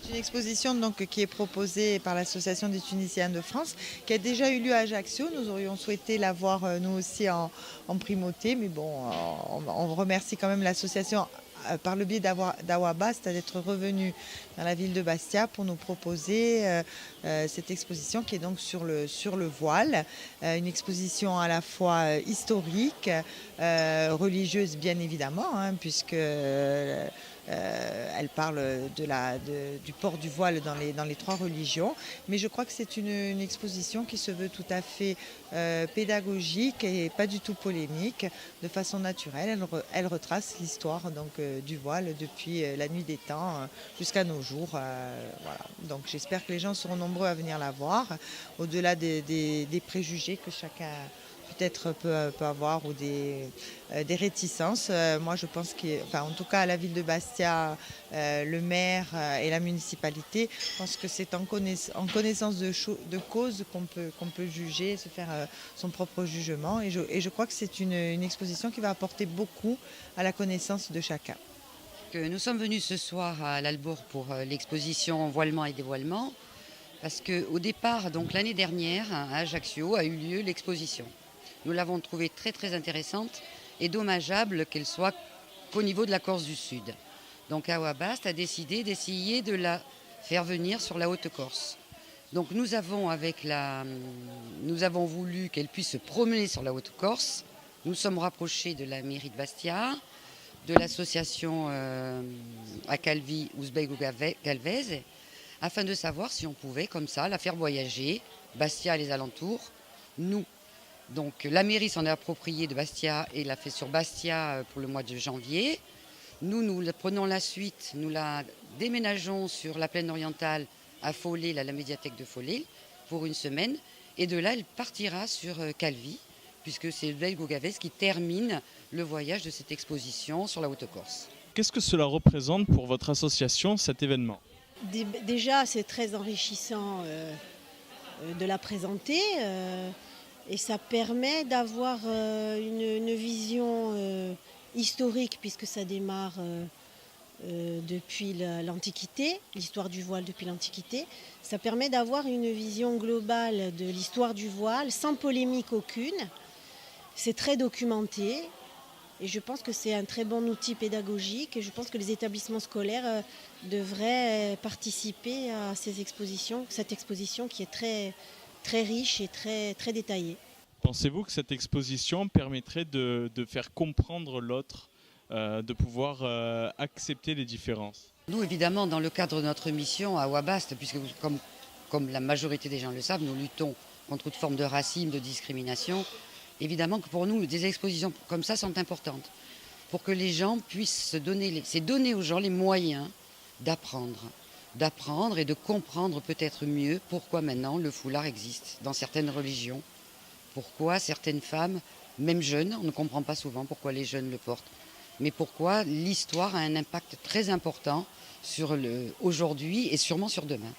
Une exposition donc, qui est proposée par l'Association des Tunisiens de France, qui a déjà eu lieu à Ajaccio. Nous aurions souhaité la voir nous aussi en primauté, mais bon, on remercie quand même l'association par le biais d'Awa Bast d'être revenu dans la ville de Bastia pour nous proposer cette exposition qui est donc sur le voile, une exposition à la fois historique, religieuse bien évidemment, hein, puisque elle parle du port du voile dans les trois religions. Mais je crois que c'est une exposition qui se veut tout à fait pédagogique et pas du tout polémique. De façon naturelle, elle retrace l'histoire du voile depuis la nuit des temps jusqu'à nos jours. Voilà. Donc j'espère que les gens seront nombreux à venir la voir, au-delà des préjugés que chacun peut-être peut avoir ou des réticences. Moi, je pense en tout cas, à la ville de Bastia, le maire et la municipalité, je pense que c'est en connaissance de cause qu'on peut juger, se faire son propre jugement. Et je crois que c'est une exposition qui va apporter beaucoup à la connaissance de chacun. Nous sommes venus ce soir à l'Albourg pour l'exposition Voilement et dévoilement, parce qu'au départ, donc l'année dernière, à Ajaccio, a eu lieu l'exposition. Nous l'avons trouvée très très intéressante et dommageable qu'elle soit qu'au niveau de la Corse du Sud. Donc Awa Bast a décidé d'essayer de la faire venir sur la Haute-Corse. Donc nous avons voulu qu'elle puisse se promener sur la Haute-Corse. Nous sommes rapprochés de la mairie de Bastia, de l'association à Calvi Ouzbek Galvez, afin de savoir si on pouvait comme ça la faire voyager, Bastia et les alentours. Nous, donc la mairie s'en est appropriée de Bastia et l'a fait sur Bastia pour le mois de janvier. Nous prenons la suite, nous la déménageons sur la plaine orientale à Follet, la médiathèque de Follet, pour une semaine. Et de là, elle partira sur Calvi, puisque c'est Belgo-Gavez qui termine le voyage de cette exposition sur la Haute-Corse. Qu'est-ce que cela représente pour votre association, cet événement ? Déjà, c'est très enrichissant de la présenter et ça permet d'avoir une vision historique, puisque ça démarre depuis l'Antiquité, l'histoire du voile depuis l'Antiquité. Ça permet d'avoir une vision globale de l'histoire du voile, sans polémique aucune. C'est très documenté et je pense que c'est un très bon outil pédagogique et je pense que les établissements scolaires devraient participer à cette exposition qui est très, très riche et très, très détaillée. Pensez-vous que cette exposition permettrait de faire comprendre l'autre, de pouvoir accepter les différences ? Nous, évidemment, dans le cadre de notre mission à Awa Bast, puisque comme la majorité des gens le savent, nous luttons contre toute forme de racisme, de discrimination. Évidemment que pour nous, des expositions comme ça sont importantes pour que les gens puissent donner aux gens les moyens d'apprendre et de comprendre peut-être mieux pourquoi maintenant le foulard existe dans certaines religions, pourquoi certaines femmes, même jeunes, on ne comprend pas souvent pourquoi les jeunes le portent, mais pourquoi l'histoire a un impact très important sur aujourd'hui et sûrement sur demain.